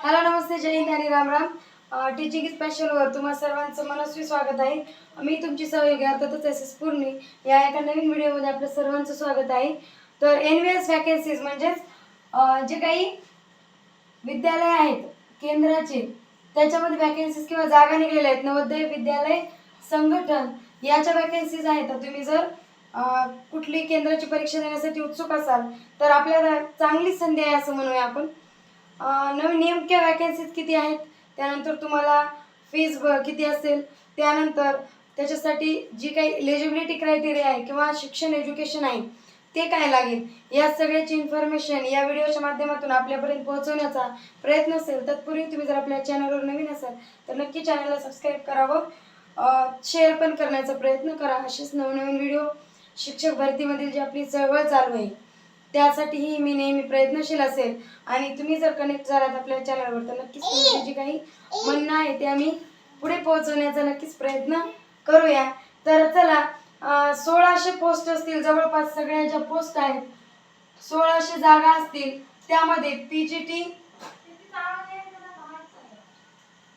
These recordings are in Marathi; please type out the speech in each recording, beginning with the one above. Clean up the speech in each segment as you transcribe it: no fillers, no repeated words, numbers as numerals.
हॅलो नमस्ते, जय हिंद आणि राम राम. टीचिंग स्पेशलवर तुम्हा सर्वांचं मनस्वी स्वागत आहे. मी तुमची सहयोगी अर्थातच एस एस पूर्णी या एका नवीन व्हिडिओमध्ये आपलं सर्वांचं स्वागत आहे. तर एनव्हीएस वॅकन्सीज म्हणजेच जे काही विद्यालय आहेत केंद्राचे त्याच्यामध्ये वॅकन्सीज किंवा जागा निघलेल्या आहेत. नवोदय विद्यालय संघटन याच्या वॅकन्सीज आहेत. तुम्ही जर कुठली केंद्राची परीक्षा देण्यासाठी उत्सुक असाल तर आपल्याला चांगली संधी आहे असं म्हणूया आपण. नवीन नेमक्या वॅकन्सीज किती आहेत, त्यानंतर तुम्हाला फीज किती असेल, त्यानंतर त्याच्यासाठी जी काही एलिजिबिलिटी क्रायटेरिया आहे किंवा शिक्षण एज्युकेशन आहे ते काय लागेल, या सगळ्याची इन्फॉर्मेशन या व्हिडिओच्या माध्यमातून आपल्यापर्यंत पोहोचवण्याचा प्रयत्न असेल. तत्पूर्वी तुम्ही जर आपल्या चॅनलवर नवीन असाल तर नक्की चॅनलला सबस्क्राईब करावं, शेअर पण करण्याचा प्रयत्न करा. असेच नवनवीन व्हिडिओ शिक्षक भरतीमधील जी आपली चळवळ चालू आहे त्यासाठीही मी नेहमी प्रयत्नशील असेल. आणि तुम्ही जर कनेक्ट झालात आपल्या चॅनलवर तर नक्कीच तुमची जी काही म्हणणं आहे ते आम्ही पुढे पोहोचवण्याचा नक्कीच प्रयत्न करूया. तर चला, 1600 पोस्ट असतील, जवळपास सगळ्या ज्या पोस्ट आहेत 1600 जागा असतील. त्यामध्ये पीजीटी,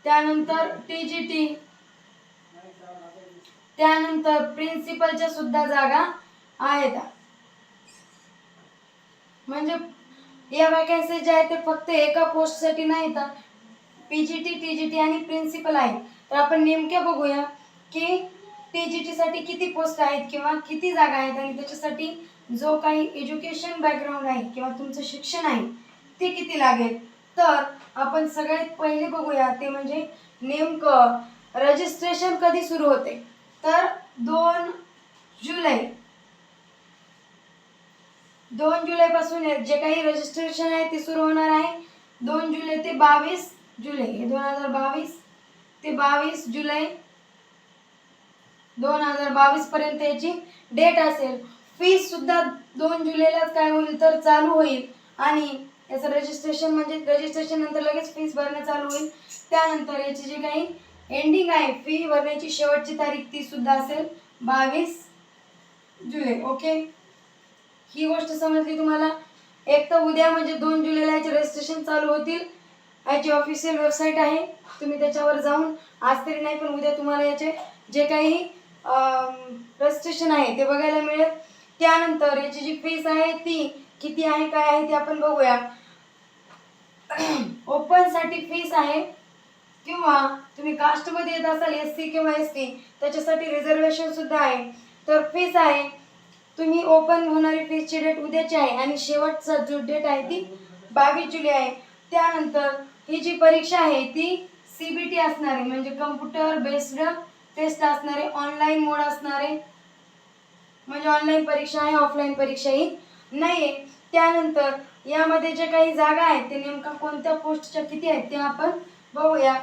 त्यानंतर टीजीटी, त्यानंतर प्रिन्सिपलच्या सुद्धा जागा आहेत. म्हणजे या वॅकन्सी ज्या आहेत ते फक्त एका पोस्टसाठी नाही तर पीजीटी, टीजीटी आणि प्रिन्सिपल आहे. तर आपण नेमक्या बघूया की टीजीटी साठी किती पोस्ट आहेत किंवा किती जागा आहेत आणि त्याच्यासाठी जो काही एज्युकेशन बॅकग्राऊंड आहे किंवा तुमचं शिक्षण आहे ते किती लागेल. तर आपण सगळ्यात पहिले बघूया ते म्हणजे नेमकं रजिस्ट्रेशन कधी सुरू होते. तर 2 जुलै पासून जे काही रजिस्ट्रेशन आहे ते सुरू होणार आहे. 2 जुलै ते 22 जुलै 2022 ते 22 जुलै 2022 पर्यंत याची डेट असेल. फीस सुद्धा 2 जुलैलाच काय होईल तर चालू होईल आणि याचं रजिस्ट्रेशन म्हणजे रजिस्ट्रेशन नंतर लगेच फीस भरणं चालू होईल. त्यानंतर याची जी काही एंडिंग आहे फी भरण्याची शेवटची तारीख ती सुद्धा असेल 22 जुलै. ओके, ही गोष्ट समजली तुम्हाला. एक तर उद्या म्हणजे 2 जुलैला याचे रजिस्ट्रेशन चालू होतील. याची ऑफिशियल वेबसाईट आहे, तुम्ही त्याच्यावर जाऊन आज तरी नाही पण उद्या तुम्हाला याचे जे काही रजिस्ट्रेशन आहे ते बघायला मिळेल. त्यानंतर याची जी फीस आहे ती किती आहे काय आहे ते आपण बघूया. ओपन साठी फीस आहे किंवा तुम्ही कास्टमध्ये येत असाल SC किंवा ST त्याच्यासाठी रिझर्वेशन सुद्धा आहे. तर फीस आहे, तुम्ही ओपन होणारी फीसची डेट उद्याची आहे आणि शेवटचा जो डेट आहे ती 22 जुलै आहे. त्यानंतर ही जी परीक्षा आहे ती CBT असणार आहे, म्हणजे कम्प्युटर बेस्ड टेस्ट असणार आहे, ऑनलाईन मोड असणार आहे, म्हणजे ऑनलाईन परीक्षा आहे, ऑफलाईन परीक्षाही नाही आहे. त्यानंतर यामध्ये जे काही जागा आहेत ते नेमका कोणत्या पोस्टच्या किती आहेत ते आपण बघूया.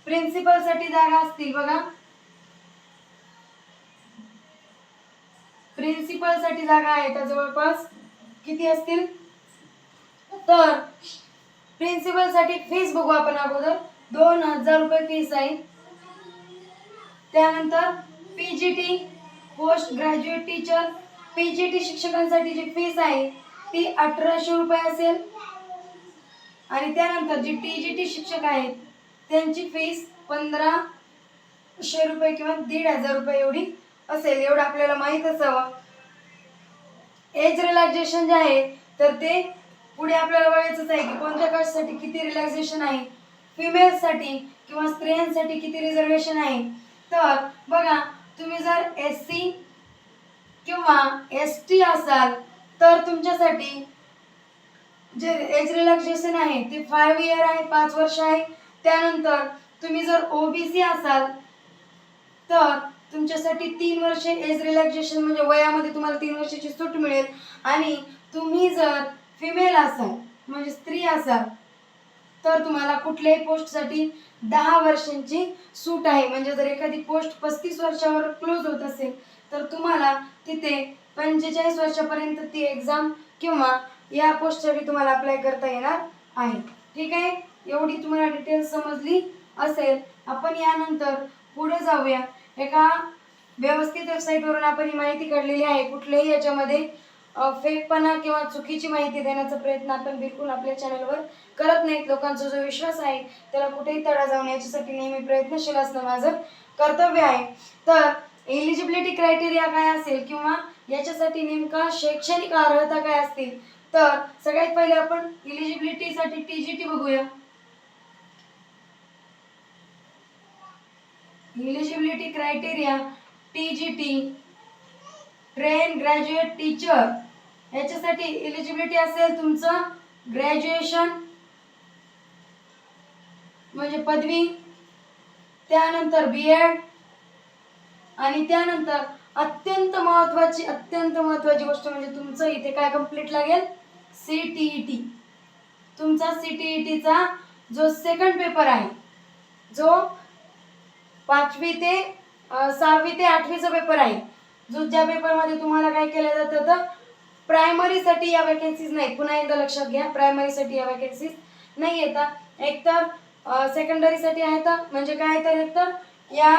प्रिन्सिपलसाठी जागा असतील बघा, प्रिन्सिपलसाठी जागा आहेत जवळपास किती असतील. तर प्रिन्सिपलसाठी फीस बघू आपण अगोदर. 2000 रुपये फीस आहे. त्यानंतर PGT post graduate teacher, PGT शिक्षकांसाठी जी फीस आहे ती 1800 रुपये असेल. आणि त्यानंतर जी टीजीटी शिक्षक आहेत त्यांची फीस 1500 रुपये किंवा 1500 रुपये एवढी असेल. एवढं आपल्याला माहीत असावं. एज रिलॅक्सेशन जे आहे तर ते पुढे आपल्याला बघायचंच आहे की कोणत्या कास्टसाठी किती रिलॅक्सेशन आहे, फिमेल्ससाठी किंवा स्त्रियांसाठी किती रिझर्वेशन आहे. तर बघा, तुम्ही जर SC किंवा ST असाल तर तुमच्यासाठी जे एज रिलॅक्सेशन आहे ते 5 इयर आहे, 5 वर्ष आहे. त्यानंतर तुम्ही जर OBC असाल तर तुमच्यासाठी 3 वर्षे एज रिलॅक्सेशन म्हणजे वयामध्ये तुम्हाला 3 वर्षाची सूट मिळेल. आणि तुम्ही जर फिमेल असाल म्हणजे स्त्री असाल तर तुम्हाला कुठल्याही पोस्टसाठी 10 वर्षांची सूट आहे. म्हणजे जर एखादी पोस्ट 35 वर्षावर क्लोज होत असेल तर तुम्हाला तिथे 45 वर्षापर्यंत ती एक्झाम किंवा या पोस्टसाठी तुम्हाला अप्लाय करता येणार आहे. ठीक आहे, एवढी तुम्हाला डिटेल्स समजली असेल. आपण यानंतर पुढे जाऊया. एका व्यवस्थित वेबसाईटवरून आपण ही माहिती काढलेली आहे. कुठल्याही याच्यामध्ये फेकपणा किंवा चुकीची माहिती देण्याचा प्रयत्न आपण बिलकुल आपल्या चॅनलवर करत नाहीत. लोकांचा जो विश्वास आहे त्याला कुठेही तडा जाऊन याच्यासाठी नेहमी प्रयत्नशील असणं माझं कर्तव्य आहे. तर एलिजिबिलिटी क्रायटेरिया काय असेल किंवा याच्यासाठी नेमका शैक्षणिक अर्हता काय असतील, तर सगळ्यात पहिले आपण एलिजिबिलिटीसाठी टीजीटी बघूया. Eligibility criteria TGT, train graduate teacher, याच्यासाठी एलिजिबिलिटी असेल तुमचं ग्रॅज्युएशन म्हणजे पदवी, त्यानंतर बीएड, आणि त्यानंतर अत्यंत महत्त्वाची गोष्ट म्हणजे तुमचं इथे काय कंप्लीट लागेल, CTET. तुमचा CTETचा जो सेकंड पेपर आहे, जो 5वी ते 6वी ते 8वीचा पेपर आहे, जो ज्या पेपरमध्ये तुम्हाला काय केलं जातं तर प्रायमरीसाठी या वॅकन्सीज नाही. पुन्हा एकदा लक्षात घ्या, प्रायमरीसाठी या वॅकन्सीज नाही येतात, एकतर सेकंडरीसाठी आहेत. म्हणजे काय तर एकतर या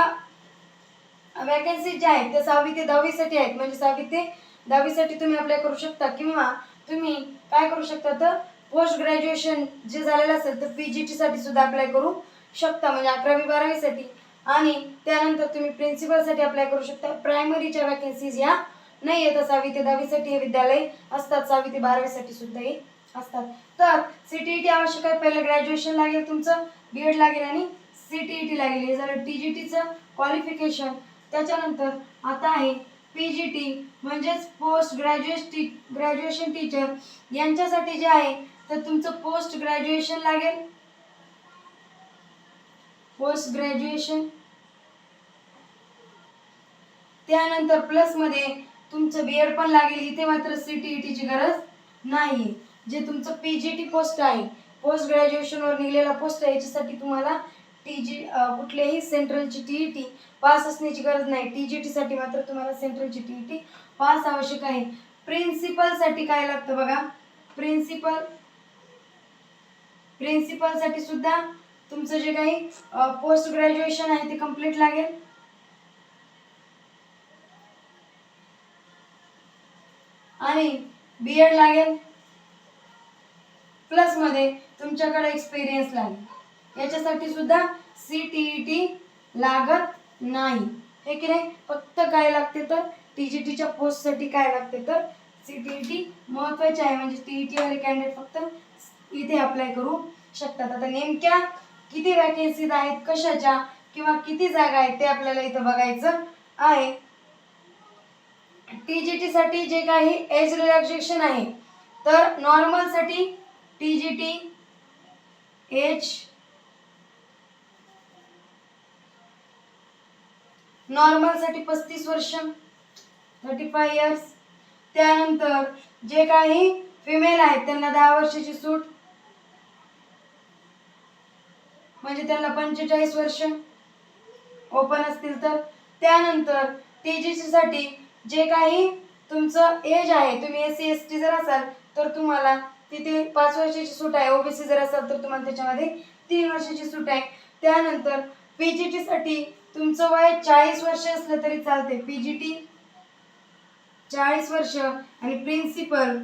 वॅकन्सी ज्या आहेत त्या 6वी ते 10वी साठी आहेत. म्हणजे 6वी ते 10वी साठी तुम्ही अप्लाय करू शकता, किंवा तुम्ही काय करू शकता तर पोस्ट ग्रॅज्युएशन जे झालेलं असेल तर PGT साठी सुद्धा अप्लाय करू शकता, म्हणजे 11वी 12वी साठी. आणि त्यानंतर तुम्ही प्रिन्सिपल साठी अप्लाय करू शकता. प्रायमरीच्या वॅकन्सीज या नाही येतात. 6वी ते 10वी साठी हे विद्यालय असतात, 6वी ते 12वी साठी सुद्धा हे असतात. तर CTET आवश्यक आहे. पहिलं ग्रॅज्युएशन लागेल तुमचं, BEd लागेल आणि CTET लागेल. हे झालं TGTचं क्वालिफिकेशन. त्याच्यानंतर आता आहे PGT म्हणजेच पोस्ट ग्रॅज्युएशन टीचर. यांच्यासाठी जे आहे तर तुमचं पोस्ट ग्रॅज्युएशन लागेल, पोस्ट ग्रॅज्युएशन. त्यानंतर प्लस मध्ये तुमचं BEd पण लागेल. इथे मात्र CTETची गरज नाही. जे तुमचं PGT पोस्ट आहे, पोस्ट ग्रॅज्युएशन वर निघलेला पोस्ट आहे, याच्यासाठी तुम्हाला कुठल्याही सेंट्रलची TET पास असण्याची गरज नाही. TGT साठी मात्र तुम्हाला सेंट्रलची TET पास आवश्यक आहे. प्रिन्सिपल साठी काय लागतं बघा, प्रिन्सिपल साठी सुद्धा तुमचं जे काही पोस्ट ग्रॅज्युएशन आहे ते कंप्लीट लागेल. आणि BEd लागेल, प्लस मध्ये तुमच्याकडे एक्सपिरियन्स लागेल. याच्यासाठी सुद्धा CTET लागत नाही, हे की नाही. फक्त काय लागते तर TGTच्या पोस्ट साठी काय लागते तर CTET महत्वाचे आहे. म्हणजे TET वाले कॅन्डिडेट फक्त इथे अप्लाय करू शकतात. आता नेमक्या किती वॅकन्सीज आहेत, कशाच्या किंवा किती जागा आहेत ते आपल्याला इथं बघायचं आहे. TGT साठी जे काही एज रिलॅक्सेशन आहे तर नॉर्मल साठी TGT एज नॉर्मल साठी 35 वर्ष, 35 इयर्स. त्यानंतर जे काही फिमेल आहेत त्यांना 10 वर्षाची सूट, म्हणजे त्यांना 45 वर्ष ओपन असतील तर. त्यानंतर TGT साठी जे काही तुमचं एज आहे, तुम्ही SC ST जर असाल तर तुम्हाला तिथे 5 वर्षाची सूट आहे. OBC जर असाल तर तुम्हाला त्याच्यामध्ये 3 वर्षाची सूट आहे. त्यानंतर PGT साठी तुमचं वय 40 वर्ष असलं तरी चालते. PGT 40 वर्ष आणि प्रिन्सिपल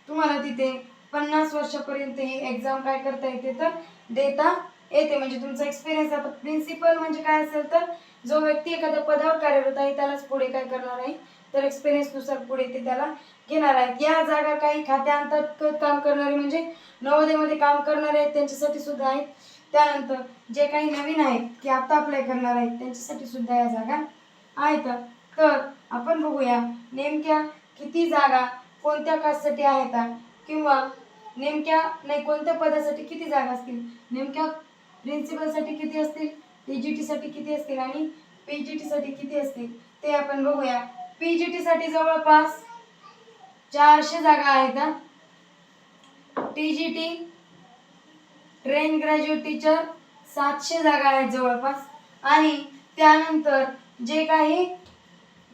तुम्हाला तिथे 50 वर्षापर्यंत ही एक्झाम काय करता येते तर देता येते. म्हणजे तुमचा एक्सपिरियन्स. आता प्रिन्सिपल म्हणजे काय असेल तर जो व्यक्ती एखाद्या पदावर कार्यरत आहे त्यालाच पुढे काय करणार आहे तर एक्सपिरियन्स नुसार पुढे ते त्याला घेणार आहेत. या जागा काही खात्यांतर्गत काम करणारे म्हणजे नवोदयमध्ये काम करणारे आहेत त्यांच्यासाठी सुद्धा आहेत. त्यानंतर जे काही नवीन आहेत की आता अप्लाय करणार आहेत त्यांच्यासाठी सुद्धा या जागा आहेत. तर आपण बघूया नेमक्या किती जागा कोणत्या कास्टसाठी आहेत, किंवा नेमक्या नाही कोणत्या पदासाठी किती जागा असतील, नेमक्या प्रिन्सिपलसाठी किती असतील, TGT साठी किती असतील आणि PGT साठी किती असतील ते आपण बघूया. PGT साठी जवळपास 400 जागा आहेत. TGT ट्रेन ग्रॅज्युएट टीचर 700 जागा आहेत जवळपास. आणि त्यानंतर जे काही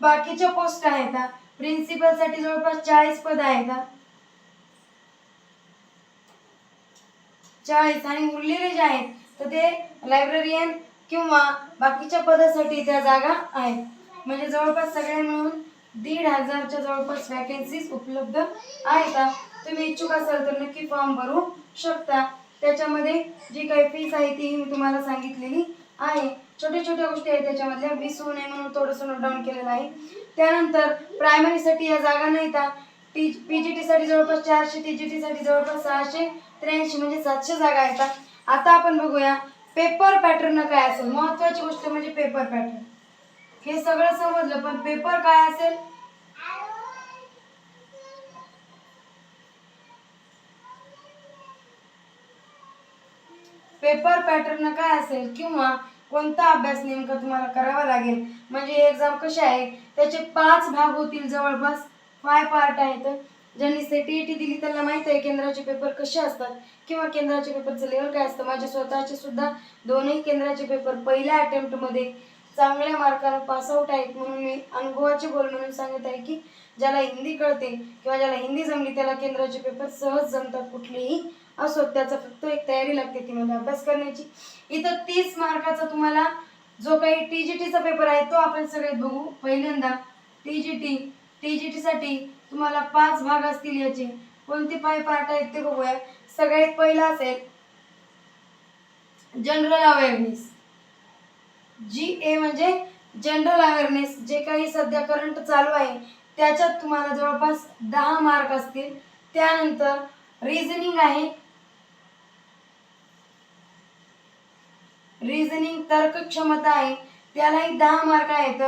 बाकीच्या पोस्ट आहेत प्रिन्सिपल साठी जवळपास 40 पद आहेत, 40. आणि उरलेले जे आहेत तर ते लायब्ररियन किंवा बाकीच्या पदासाठी त्या जागा आहेत. म्हणजे जवळपास सगळे मिळून 1,500च्या जवळपास वॅकन्सीज उपलब्ध आहेत. तुम्ही इच्छुक असाल तर नक्की फॉर्म भरू शकता. त्याच्यामध्ये जी काही फीस आहे ती मी तुम्हाला सांगितलेली आहे. छोट्या छोट्या गोष्टी आहेत त्याच्यामधल्या, विसरू नये म्हणून थोडंसं नोट डाऊन केलेलं आहे. त्यानंतर प्रायमरीसाठी या जागा नाहीत. पीजीटी साठी जवळपास 400, टीजीटी साठी जवळपास 683 म्हणजे 700 जागा आहेत. आता आपण बघूया पेपर पॅटर्न काय असेल. महत्वाची गोष्ट म्हणजे पेपर पॅटर्न. हे सगळं समजलं, पण पेपर काय असेल? पेपर पॅटर्न काय असेल किंवा कोणता अभ्यास नेमका तुम्हाला करावा लागेल, म्हणजे एक्झाम कशी आहे त्याचे 5 भाग होतील. जवळपास 5 पार्ट आहेत. ज्यांनी सीटीईटी दिली त्यांना माहित आहे केंद्राचे पेपर कसे असतात किंवा केंद्राचे पेपरचं लेवल काय असतं. माझे स्वतःचे सुद्धा दोन्ही केंद्राचे पेपर पहिल्या अटेम्प्ट मध्ये चांगल्या मार्काने पास आउट आहेत. म्हणून मी अनुभवाचे बोल म्हणून सांगत आहे की ज्याला हिंदी कळते किंवा ज्याला हिंदी जमली त्याला केंद्राचे पेपर सहज जमतात. कुठलेही असो, त्याचा फक्त एक तयारी लागते ती म्हणजे अभ्यास करण्याची. इथं 30 मार्काचा तुम्हाला जो काही टीजीटीचा पेपर आहे तो आपण सगळे बघू. पहिल्यांदा टीजीटी साठी तुम्हाला 5 भाग असतील. याचे कोणते 5 पार्ट आहेत ते बघूया. सगळ्यात पहिला असेल जनरल अवेअरनेस. GA म्हणजे जनरल अवेअरनेस. जे काही सध्या करंट चालू आहे त्याच्यात तुम्हाला जवळपास 10 मार्क असतील. त्यानंतर रिझनिंग आहे. रिझनिंग तर्क क्षमता आहे, त्यालाही 10 मार्क आहेत.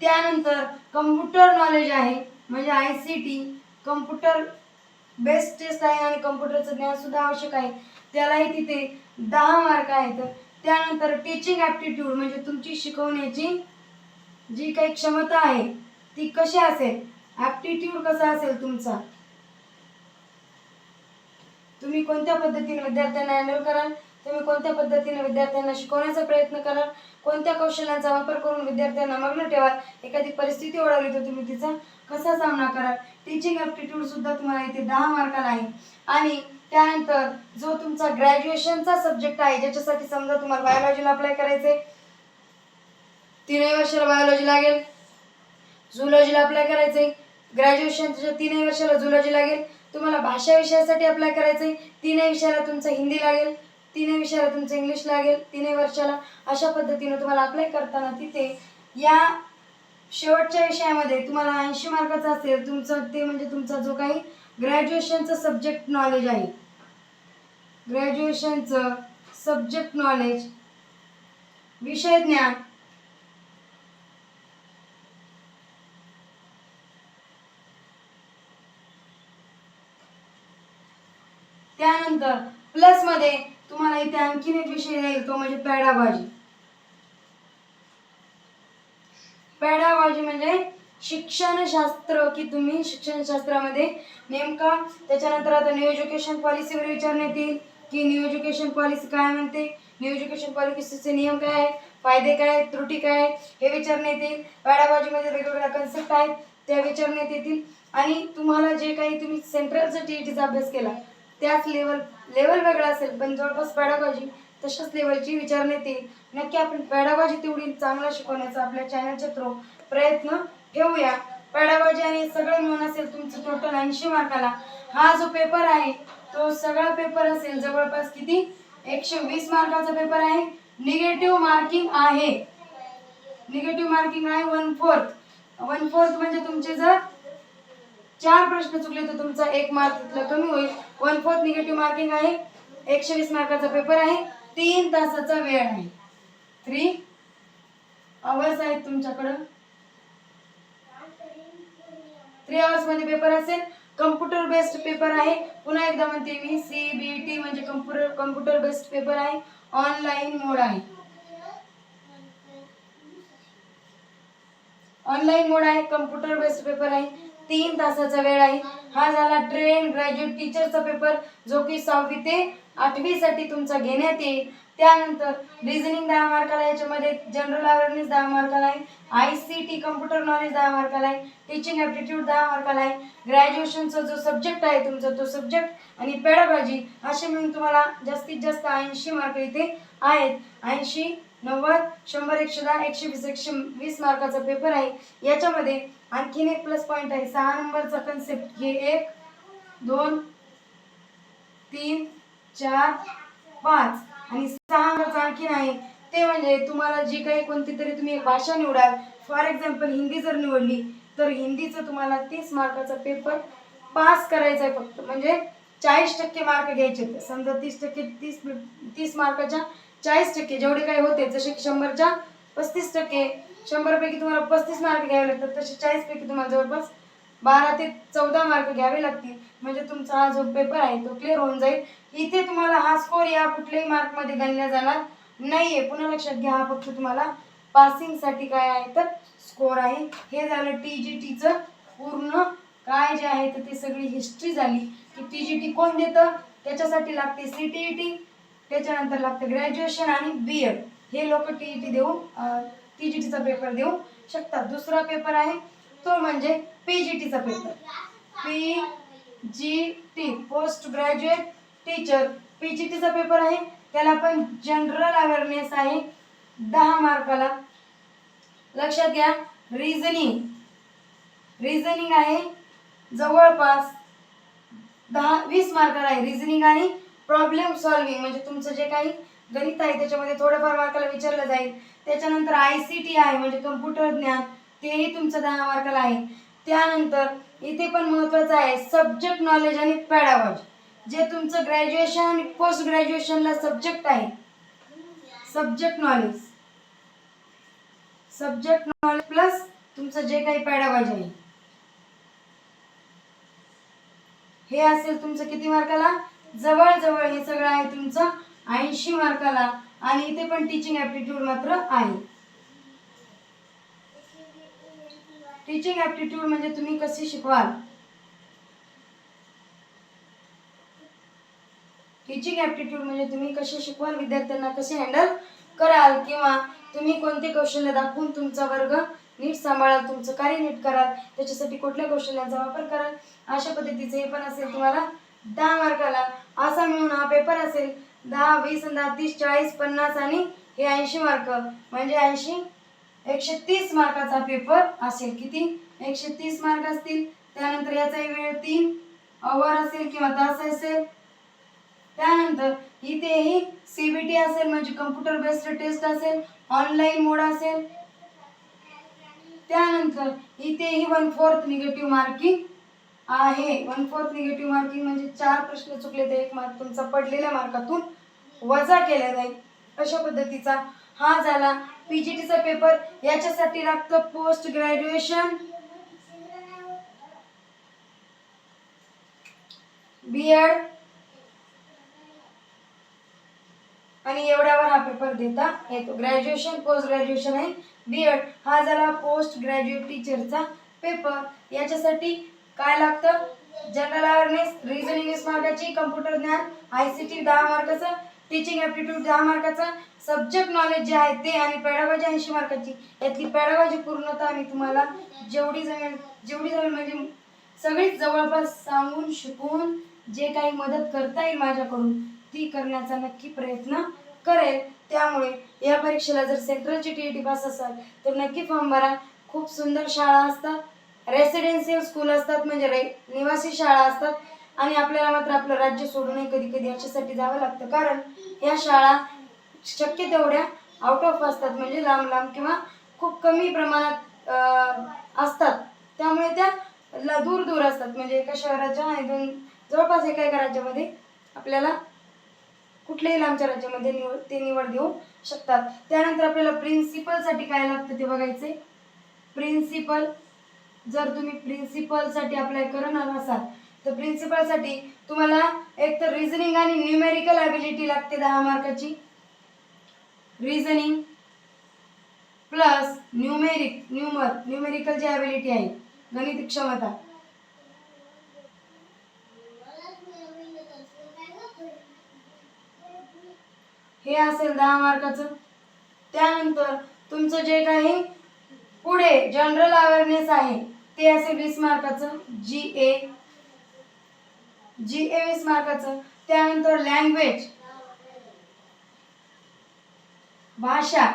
त्यानंतर कम्प्युटर नॉलेज आहे म्हणजे ICT, कम्प्युटर बेस्ड टेस्ट आहे आणि कम्प्युटरचं ज्ञान सुद्धा आवश्यक आहे, त्यालाही तिथे 10 मार्क आहेत. त्यानंतर टीचिंग ॲप्टिट्यूड म्हणजे तुमची शिकवण्याची जी काही क्षमता आहे ती कशी असेल, ॲप्टिट्यूड कसा असेल तुमचा, तुम्ही कोणत्या पद्धतीने विद्यार्थ्यांना हँडल कराल, तुम्ही कोणत्या पद्धतीने विद्यार्थ्यांना शिकवण्याचा प्रयत्न कराल, कोणत्या कौशल्यांचा वापर करून विद्यार्थ्यांना मग्न ठेवाल, एखादी परिस्थिती ओढवली तर तुम्ही तिचा कसा सामना कराल. टीचिंग ॲप्टिट्यूड सुद्धा तुम्हाला इथे 10 मार्काला आहे. आणि त्यानंतर जो तुमचा ग्रॅज्युएशनचा सब्जेक्ट आहे, ज्याच्यासाठी समजा तुम्हाला बायोलॉजीला अप्लाय करायचे, 3 वर्षाला बायोलॉजी लागेल. झुलॉजीला अप्लाय करायचंय, ग्रॅज्युएशनच्या 3 वर्षाला झुलॉजी लागेल. तुम्हाला भाषा विषयासाठी अप्लाय करायचंय, 3 विषयाला तुमचं हिंदी लागेल, 3 विषयाला तुमचं इंग्लिश लागेल 3 वर्षाला. अशा पद्धतीने तुम्हाला अप्लाय करताना तिथे या शेवटच्या विषयामध्ये तुम्हाला 80 मार्काचा असेल तुमचं, ते म्हणजे तुमचा जो काही ग्रॅज्युएशनचं सब्जेक्ट नॉलेज आहे, ग्रॅज्युएशनचं सब्जेक्ट नॉलेज, विषय ज्ञान, त्यानंतर प्लस मध्ये तुम्हाला इथे आणखीन एक विषय येईल तो म्हणजे पॅडागॉजी. पॅडागॉजी म्हणजे शिक्षणशास्त्र, की तुम्ही शिक्षणशास्त्रामध्ये नेमका. त्याच्यानंतर आता न्यू एज्युकेशन पॉलिसीवर विचारण्यात येईल की न्यू एज्युकेशन पॉलिसी काय म्हणते, न्यू एज्युकेशन पॉलिसीचे नियम काय आहेत, फायदे काय आहेत, त्रुटी काय आहेत हे विचारण्यात येईल. पॅडागॉजीमध्ये वेगवेगळ्या कन्सेप्ट आहेत त्या विचारण्यात येतील. आणि तुम्हाला जे काही तुम्ही सेंट्रलचा TETचा अभ्यास केला त्याच लेवल वेगळा असेल, पण जवळपास पॅडागॉजी तशाच लेवलची विचारण्यात येईल. नक्की आपण पॅडागॉजी तेवढी चांगला शिकवण्याचा आपल्या चॅनलच्या थ्रू प्रयत्न ठेवूया. पॅडागॉजी आणि सगळं मिळून असेल तुमचं टोटल 80 मार्काला. हा जो पेपर आहे तो सगळा पेपर असेल जवळपास किती, 120 मार्काचा पेपर आहे. निगेटिव्ह मार्किंग आहे, निगेटिव्ह मार्किंग आहे 1/4 म्हणजे तुमचे जर 4 प्रश्न चुकले तर तुमचा 1 मार्क तिथला कमी होईल. 1/4 निगेटिव्ह मार्किंग आहे. 120 मार्काचा पेपर आहे. 3 तासाचा वेळ आहे. 3 आवर्स आहेत तुमच्याकडं. 3 आवर्स मध्ये पेपर असेल. कम्प्युटर बेस्ड पेपर आहे. पुन्हा एकदा म्हणते मी, CBT म्हणजे कम्प्युटर बेस्ड पेपर आहे. ऑनलाईन मोड आहे, ऑनलाईन मोड आहे. कम्प्युटर बेस्ड पेपर आहे. 3 तासाचा वेळ आहे. हा झाला ट्रेन ग्रॅज्युएट टीचरचा पेपर जो की 6वी ते 8वी साठी तुमचा घेण्यात येईल. त्यानंतर रिझनिंग 10 मार्काला, याच्यामध्ये जनरल अवेअरनेस 10 मार्काला आहे, ICT कम्प्युटर नॉलेज 10 मार्काला आहे, टीचिंग ॲप्टिट्यूड 10 मार्काला आहे, ग्रॅज्युएशनचा जो सब्जेक्ट आहे तुमचा तो सब्जेक्ट आणि पॅडागॉजी असे मिळून तुम्हाला जास्तीत जास्त 80 मार्क इथे आहेत. 80 90, 100, 110, 120, 120 मार्काचा पेपर आहे. याच्यामध्ये आणखीन एक प्लस पॉईंट आहे. 6 नंबरचा कन्सेप्ट हे 1 2 3 4 5 आणि 6 नंबरचा आणखीन आहे. ते म्हणजे तुम्हाला जी काही कोणती तरी तुम्ही एक भाषा निवडाल. फॉर एक्झाम्पल हिंदी जर निवडली तर हिंदीचं तुम्हाला 30 मार्काचा पेपर पास करायचा आहे फक्त. म्हणजे 40% मार्क घ्यायचे. समजा 30% 30 मार्काच्या 40% जेवढे काही होते, जसे की 100च्या 35%, 100 पैकी तुम्हाला 35 मार्क घ्यावे लागतात, तसे 40 पैकी तुम्हाला जवळपास 12 ते 14 मार्क घ्यावे लागतील. म्हणजे तुमचा हा जो पेपर आहे तो क्लिअर होऊन जाईल. इथे तुम्हाला हा स्कोर या कुठल्याही मार्कमध्ये गणला जाणार नाहीये. पुन्हा लक्षात घ्या, हा फक्त तुम्हाला पासिंगसाठी काय आहे तर स्कोर आहे. हे झालं TGTचं पूर्ण काय जे आहे तर ते सगळी हिस्ट्री झाली की TGT कोण देतं. त्याच्यासाठी लागते CTET, त्याच्यानंतर लागतं ग्रॅज्युएशन आणि BEd. हे लोक TET देऊन TGTचा पेपर देऊ शकतात. दुसरा पेपर आहे तो म्हणजे PGTचा paper. PGT post graduate teacher PGTचा पेपर आहे. त्याला पण जनरल अवेअरनेस आहे 10 मार्काला. लक्षात घ्या, रिझनिंग आहे जवळपास 20 मार्काला आहे. रिझनिंग आणि प्रॉब्लेम सॉल्विंग म्हणजे तुमचं जे काही गणित आहे त्याच्यामध्ये थोडंफार मार्काला विचारलं जाईल. त्याच्यानंतर ICT आहे म्हणजे कम्प्युटर ज्ञान, तेही तुमचं 10 मार्काला आहे. त्यानंतर इथे पण महत्त्वाचं आहे सब्जेक्ट नॉलेज आणि पॅडागॉजी, जे तुमचं ग्रॅज्युएशन आणि पोस्ट ग्रॅज्युएशनला सब्जेक्ट आहे. सब्जेक्ट नॉलेज प्लस तुमचं जे काही पॅडागॉजी आहे हे असेल तुमचं किती मार्काला. जवळजवळ हे सगळं आहे तुमचं 80 मार्काला. आणि इथे पण टीचिंग ॲप्टिट्यूड मात्र आहे. टीचिंग ॲप्टिट्यूड म्हणजे तुम्ही कसे शिकवाल. टीचिंग ॲप्टिट्यूड म्हणजे तुम्ही कसे शिकवाल, विद्यार्थ्यांना कसे हँडल कराल, किंवा तुम्ही कोणते कौशल्य दाखवून तुमचा वर्ग नीट सांभाळाल, तुमचं कार्य नीट कराल, त्याच्यासाठी कुठल्या कौशल्यांचा वापर कराल. अशा पद्धतीचे हे पण असेल तुम्हाला 10 मार्काला. असा मिळून हा पेपर असेल 10, 20, 30, 40, 50 आणि हे 80 मार्क म्हणजे 80, 130 मार्काचा पेपर असेल. किती? 130 मार्क असतील. त्यानंतर याचाही वेळ 3 आवर असेल किंवा तास असेल. त्यानंतर इथेही CBT असेल म्हणजे कम्प्युटर बेस्ड टेस्ट असेल, ऑनलाईन मोड असेल. त्यानंतर इथेही 1/4 निगेटिव्ह मार्किंग आहे. 1/4 निगेटिव्ह मार्किंग म्हणजे 4 प्रश्न चुकले तर 1 मार्क तुमचा पडलेल्या मार्कातून वजा केला जाईल. अशा पद्धतीचा हा झाला PGTचा पेपर. याच्यासाठी लागतं पोस्ट ग्रॅज्युएशन, BEd आणि एवढ्यावर हा पेपर देता येतो. ग्रॅज्युएशन, पोस्ट ग्रॅज्युएशन आणि BEd हा झाला पोस्ट ग्रॅज्युएट टीचरचा पेपर. याच्यासाठी काय लागतं? जनरल अवेअरनेस, रिझनिंग 20 मार्काची, कम्प्युटर ज्ञान, ICT 10 मार्काचं, टीचिंग ॲप्टिट्यूड 10 मार्काचं, सब्जेक्ट नॉलेज जे आहे ते, आणि पॅडागॉजी 80 मार्काची. यातली पॅडागॉजी पूर्णतः मी तुम्हाला जेवढी जमेल म्हणजे सगळीच जवळपास सांगून शिकवून जे काही मदत करता येईल माझ्याकडून ती करण्याचा नक्की प्रयत्न करेल. त्यामुळे या परीक्षेला जर सेंट्रलची TET पास असाल तर नक्की फॉर्म भरा. खूप सुंदर शाळा असतात, रेसिडेन्शियल स्कूल असतात म्हणजे निवासी शाळा असतात. आणि आपल्याला मात्र आपलं राज्य सोडूनही कधी कधी याच्यासाठी जावं लागतं, कारण या शाळा शक्य तेवढ्या आउट ऑफ असतात म्हणजे लांब लांब किंवा खूप कमी प्रमाणात असतात. त्यामुळे त्या दूर दूर असतात म्हणजे एका शहराच्या आणि जवळपास एका राज्यामध्ये आपल्याला कुठल्याही लांबच्या राज्यामध्ये निवड देऊ शकतात. त्यानंतर आपल्याला प्रिन्सिपलसाठी काय लागतं ते बघायचे. प्रिन्सिपल, जर तुम्ही प्रिन्सिपलसाठी अप्लाय करणार असाल तर प्रिन्सिपलसाठी तुम्हाला एक तर रिझनिंग आणि न्यूमेरिकल ॲबिलिटी लागते 10 मार्काची. रिझनिंग प्लस न्यूमेरिकल जी ॲबिलिटी आहे, गणित क्षमता, हे असेल 10 मार्काचं. त्यानंतर तुमचं जे काही पुढे जनरल अवेअरनेस आहे ते असेल 20 मार्काचं. GA 20 मार्काचं. त्यानंतर लँग्वेज भाषा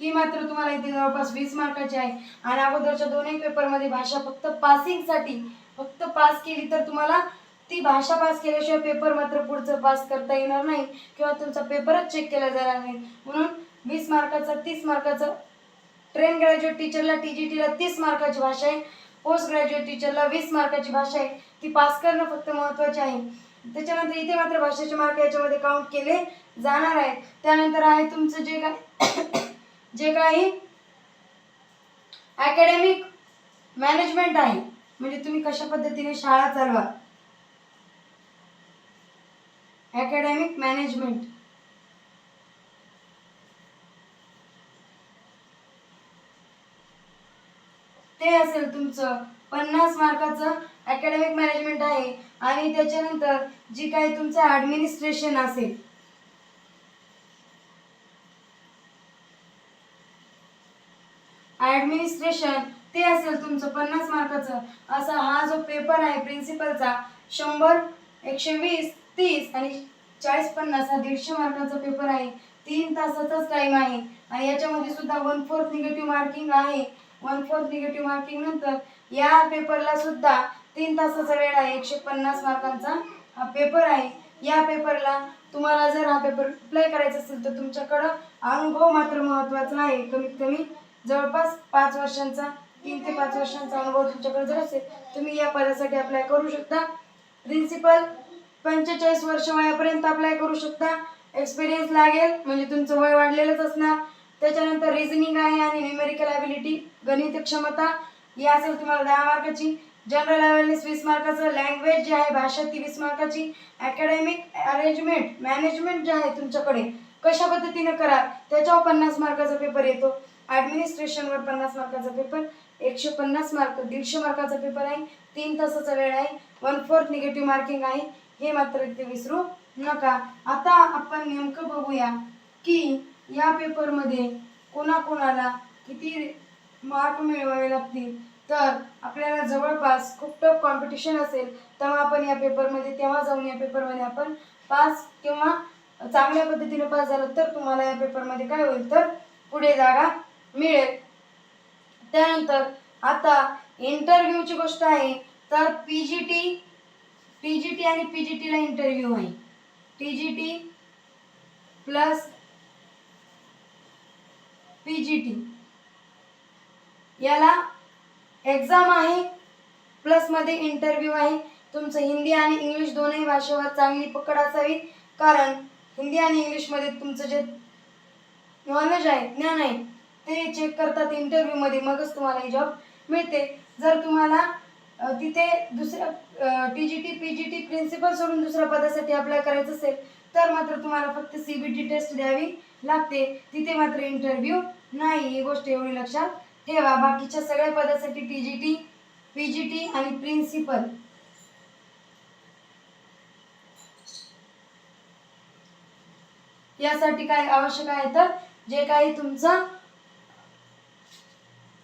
ही मात्र तुम्हाला इथे जवळपास 20 मार्काची आहे. आणि अगोदरच्या दोन्ही पेपरमध्ये भाषा फक्त पासिंगसाठी, फक्त पास केली तर तुम्हाला ती भाषा पास केल्याशिवाय पेपर मात्र पुढचं पास करता येणार नाही किंवा तुमचा पेपरच चेक केला जाणार नाही. म्हणून 20 मार्काचा 30 मार्काचा ट्रेन ग्रॅज्युएट टीचरला TGTला 30 मार्काची भाषा आहे, पोस्ट ग्रॅज्युएट टीचरला 20 मार्काची भाषा आहे. ती पास करणं फक्त महत्त्वाचे आहे. त्याच्यानंतर इथे मात्र भाषेचे मार्क याच्यामध्ये काउंट केले जाणार आहेत. त्यानंतर आहे तुमचं जे काही अकॅडमिक मॅनेजमेंट आहे, म्हणजे तुम्ही कशा पद्धतीने शाळा चालवा. अकॅडमिक मॅनेजमेंट ते असेल तुमचं 50 मार्काचं अकॅडमिक मॅनेजमेंट आहे. आणि त्याच्यानंतर जी काही तुमचं ॲडमिनिस्ट्रेशन असेल, ॲडमिनिस्ट्रेशन ते असेल तुमचं 50 मार्काचं. असा हा जो पेपर आहे प्रिन्सिपलचा 100, 120, 30 आणि 40, 50 हा 150 मार्काचा पेपर आहे. 3 तासाचाच टाइम आहे. आणि याच्यामध्ये सुद्धा 1/4 निगेटिव्ह मार्किंग आहे. 1/4 निगेटिव्ह मार्किंग नंतर या पेपरला सुद्धा 3 तासाचा वेळ आहे. 150 मार्कांचा हा पेपर आहे. या पेपरला तुम्हाला जर हा पेपर अप्लाय करायचा असेल तर तुमच्याकडं अनुभव मात्र महत्त्वाचा आहे. कमीत कमी जवळपास 5 वर्षांचा, 3 ते 5 वर्षांचा अनुभव तुमच्याकडे जर असेल तुम्ही या पदासाठी अप्लाय करू शकता. प्रिन्सिपल 45 वर्ष वयापर्यंत अप्लाय करू शकता. एक्सपिरियन्स लागेल म्हणजे तुमचं वय वाढलेलंच असणार. त्याच्यानंतर रिझनिंग आहे आणि न्यूमेरिकल ॲबिलिटी गणित क्षमता ही असेल तुम्हाला 10 मार्काची. जनरल अवेअरनेस 20 मार्काचं. लँग्वेज जी आहे भाषा ती 20 मार्काची. अकॅडमिक अरेंजमेंट मॅनेजमेंट जे आहे तुमच्याकडे कशा पद्धतीने करा त्याच्यावर 50 मार्काचा पेपर येतो. ॲडमिनिस्ट्रेशनवर 50 मार्काचा पेपर, 150 मार्क 150 मार्काचा पेपर आहे. 3 तासाचा वेळ आहे. 1/4 निगेटिव्ह मार्किंग आहे. हे मात्र इथे विसरू नका. आता आपण नेमकं बघूया की या पेपरमध्ये कोणाकोणाला किती मार्क मिळवावे लागतील. तर आपल्याला जवळपास खूप टफ कॉम्पिटिशन असेल तेव्हा आपण या पेपरमध्ये तेव्हा जाऊन या पेपरमध्ये आपण पास किंवा चांगल्या पद्धतीने पास झालं तर तुम्हाला या पेपरमध्ये काय होईल तर पुढे जागा मिळेल. त्यानंतर आता इंटरव्ह्यूची गोष्ट आहे तर TGT आणि PGTला इंटरव्ह्यू आहे. TGT प्लस PGT याला एक्झाम आहे प्लसमध्ये इंटरव्ह्यू आहे. तुमचं हिंदी आणि इंग्लिश दोन्ही भाषेवर चांगली पकड असावी, कारण हिंदी आणि इंग्लिशमध्ये तुमचं जे नॉलेज आहे, ज्ञान आहे ते चेक करतात इंटरव्ह्यूमध्ये, मगच तुम्हाला ही जॉब मिळते. जर तुम्हाला तिथे दुसऱ्या TGT PGT प्रिन्सिपल सोडून दुसऱ्या पदासाठी अप्लाय करायचं असेल तर मात्र तुम्हाला फक्त CBT टेस्ट द्यावी लागते. तिथे मात्र इंटरव्ह्यू नाही. ही गोष्ट एवढी लक्षात ठेवा. बाकीच्या सगळ्या पदासाठी TGT PGT आणि प्रिन्सिपल यासाठी काय आवश्यक आहे तर जे काही तुमचा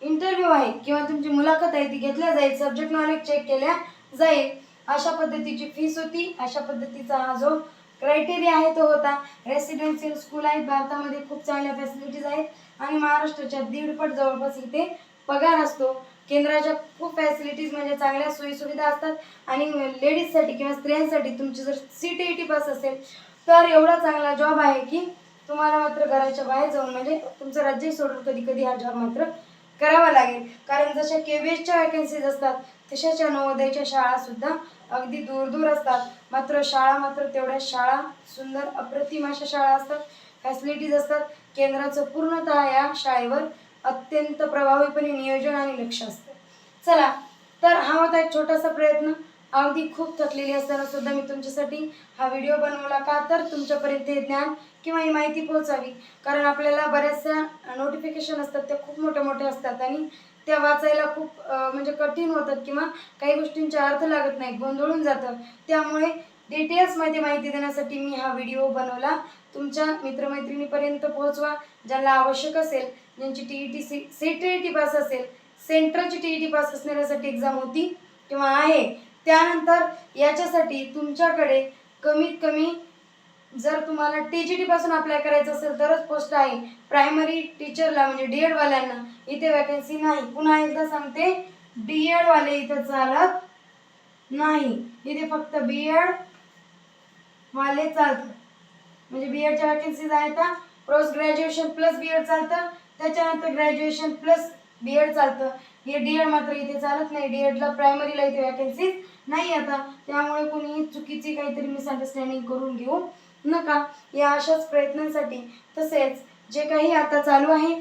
इंटरव्ह्यू आहे किंवा तुमची मुलाखत आहे ती घेतल्या जाईल, सब्जेक्ट नॉलेज चेक केल्या जाईल. अशा पद्धतीची फीस होती. अशा पद्धतीचा हा जो क्रायटेरिया आहे तो होता. रेसिडेन्शियल स्कूल आहेत भारतामध्ये, खूप चांगल्या फॅसिलिटीज आहेत आणि महाराष्ट्राच्या 1.5 जवळपास इथे पगार असतो. केंद्राच्या खूप फॅसिलिटीज म्हणजे चांगल्या सोयीसुविधा असतात. आणि लेडीजसाठी किंवा स्त्रियांसाठी तुमची जर CTET पास असेल तर एवढा चांगला जॉब आहे की तुम्हाला मात्र घराच्या बाहेर जाऊन म्हणजे तुमचं राज्य सोडून कधी कधी हा जॉब मात्र करावा लागेल. कारण जशा KVSच्या वॅकन्सीज असतात तशाच्या नवोदयच्या शाळा सुद्धा अगदी दूर दूर असतात. मात्र शाळा मात्र तेवढ्या शाळा सुंदर अप्रतिम अशा शाळा असतात, फॅसिलिटीज असतात. केंद्राचं पूर्णतः या शाळेवर अत्यंत प्रभावीपणे नियोजन आणि लक्ष असतं. चला तर हा होता एक छोटासा प्रयत्न. अगदी खूप थकलेली असताना सुद्धा मी तुमच्यासाठी हा व्हिडिओ बनवला, का तर तुमच्यापर्यंत हे ज्ञान किंवा ही माहिती पोहोचावी. कारण आपल्याला बऱ्याचशा नोटिफिकेशन असतात त्या खूप मोठ्या मोठ्या असतात आणि त्या वाचायला खूप म्हणजे कठीण होतात किंवा काही गोष्टींचा अर्थ लागत नाही, गोंधळून जातं. त्यामुळे डिटेल्समध्ये माहिती देण्यासाठी मी हा व्हिडिओ बनवला. तुमच्या मित्रमैत्रिणीपर्यंत पोहोचवा. ज्यांना आवश्यक असेल, ज्यांची CTET पास असेल, सेंट्रलची TET पास असणाऱ्यासाठी एक्झाम होती किंवा आहे. त्यानंतर याच्यासाठी तुमच्याकडे कमीत कमी जर तुम्हाला TGT पासून अप्लाय करायचं असेल तरच पोस्ट आहे. प्रायमरी टीचरला म्हणजे DED वाल्यांना इथे वॅकन्सी नाही. पुन्हा एकदा सांगते, DED वाले इथं चालत नाही. इथे फक्त BEd वाले चालतं. म्हणजे BEdच्या वॅकन्सीज आहेत. पोस्ट ग्रॅज्युएशन प्लस BEd चालतं, त्याच्यानंतर ग्रॅज्युएशन प्लस BEd चालतं. हे DED मात्र इथे चालत नाही. DEDला प्रायमरीला इथे वॅकन्सीज नाही आता. त्यामुळे कोणी चुकीची काहीतरी मिसअंडरस्टँडिंग करून घेऊ नका. या अशाच प्रयत्नांसाठी तसेच जे काही आता चालू आहे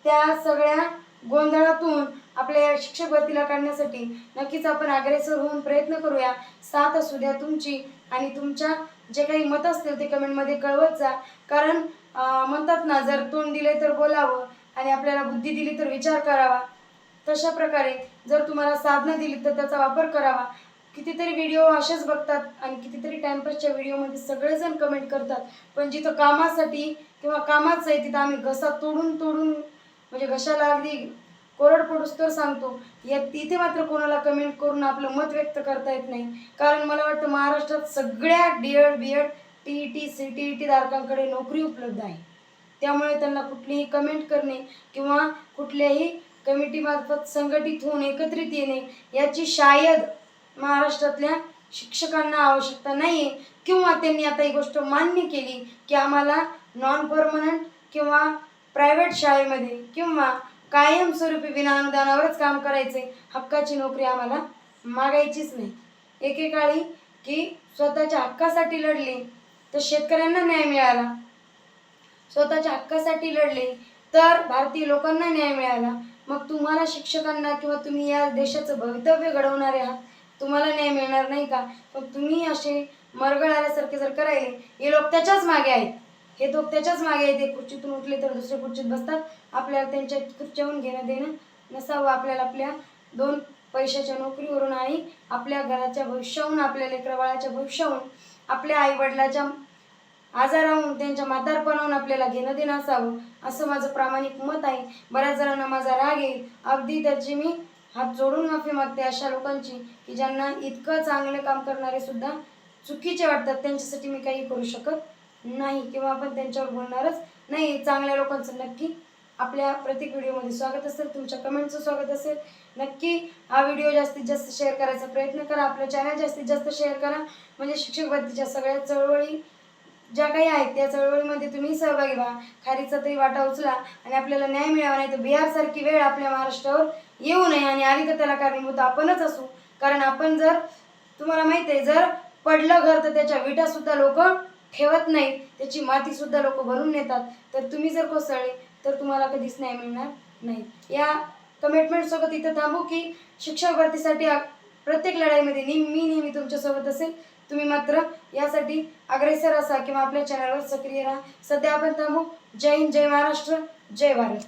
त्या सगळ्या गोंधळातून आपल्या शिक्षक भरतीला काढण्यासाठी नक्कीच आपण अग्रेसर होऊन प्रयत्न करूया. साथ असू द्या तुमची आणि तुमच्या जे काही मत असतील ते कमेंटमध्ये कळवत जा. कारण म्हणतात ना, जर तोंड दिले तर बोलावं आणि आपल्याला बुद्धी दिली तर विचार करावा. तशा प्रकारे जर तुम्हाला साधनं दिली तर त्याचा वापर करावा. कितीतरी व्हिडिओ असेच बघतात आणि कितीतरी टाइमपासच्या व्हिडिओमध्ये सगळेजण कमेंट करतात, पण जिथं कामासाठी किंवा कामाचं आहे तिथं आम्ही घसा तोडून तोडून म्हणजे घशाला अगदी कोरड पडूस तर सांगतो. या तिथे मात्र कोणाला कमेंट करून आपलं मत व्यक्त करता येत नाही. कारण मला वाटतं महाराष्ट्रात सगळ्या DED BEd TET CTET धारकांकडे नोकरी उपलब्ध आहे. त्यामुळे त्यांना कुठलीही कमेंट करणे किंवा कुठल्याही कमिटीमार्फत संघटित होऊन एकत्रित येणे याची शायद महाराष्ट्रातल्या शिक्षकांना आवश्यकता नाही आहे. किंवा त्यांनी आता ही गोष्ट मान्य केली की आम्हाला नॉन परमनंट किंवा प्रायव्हेट शाळेमध्ये किंवा कायमस्वरूपी विनाअनुदानावरच काम करायचे, हक्काची नोकरी आम्हाला मागायचीच नाही. एकेकाळी की स्वतःच्या हक्कासाठी लढले तर शेतकऱ्यांना न्याय मिळाला, स्वतःच्या हक्कासाठी लढले तर भारतीय लोकांना न्याय मिळाला. मग तुम्हाला शिक्षकांना किंवा तुम्ही या देशाचं भवितव्य घडवणारे आहात, तुम्हाला न्याय मिळणार नाही का? पण तुम्ही असे मरगळ आल्यासारखे जर करायले, हे लोक त्याच्याच मागे आहेत. हे लोक त्याच्याच मागे आहेत. ते खुर्चीतून उठले तर दुसऱ्या खुर्चीत बसतात. आपल्याला त्यांच्या खुर्च्याहून घेणं देणं नसावं. आपल्याला आपल्या 2 पैशाच्या नोकरीवरून आणि आपल्या घराच्या भविष्याहून, आपल्या लेकराबाळाच्या भविष्याहून, आपल्या आईवडिलाच्या आजाराहून, त्यांच्या म्हातारपणाहून आपल्याला घेणं देणं असावं, असं माझं प्रामाणिक मत आहे. बऱ्याच जणांना माझा राग येईल, अगदी त्याची मी हात जोडून माफी मागते अशा लोकांची की ज्यांना इतकं चांगलं काम करणारे सुद्धा चुकीचे वाटतात. त्यांच्यासाठी मी काही करू शकत नाही किंवा आपण त्यांच्यावर बोलणारच नाही. चांगल्या लोकांचं नक्की आपल्या प्रत्येक व्हिडिओमध्ये स्वागत असेल, तुमच्या कमेंटचं स्वागत असेल. नक्की हा व्हिडिओ जास्तीत जास्त शेअर करायचा प्रयत्न करा. आपलं चॅनल जास्तीत जास्त शेअर करा. म्हणजे शिक्षक भरतीच्या सगळ्या चळवळी ज्या काही आहेत त्या चळवळीमध्ये तुम्ही सहभागी व्हा. खारीचा तरी वाटा उचला आणि आपल्याला न्याय मिळावा. नाही तर बिहारसारखी वेळ आपल्या महाराष्ट्रावर येऊ नये आणि आली तर त्याला कारणीभूत आपणच असू. कारण आपण जर, तुम्हाला माहिती आहे, जर पडलं घर तर त्याच्या विटासुद्धा लोक ठेवत नाहीत, त्याची मातीसुद्धा लोक भरून नेतात. तर तुम्ही जर कोसळले तर तुम्हाला कधीच न्याय मिळणार नाही. या कमिटमेंटसोबत इथं थांबू की शिक्षक भरतीसाठी प्रत्येक लढाईमध्ये मी नेहमी तुमच्यासोबत असेल. तुम्ही मात्र यासाठी अग्रेसर असा किंवा आपल्या चॅनलवर सक्रिय राहा. सध्या आपण थांबू. जय हिंद, जय महाराष्ट्र, जय भारत.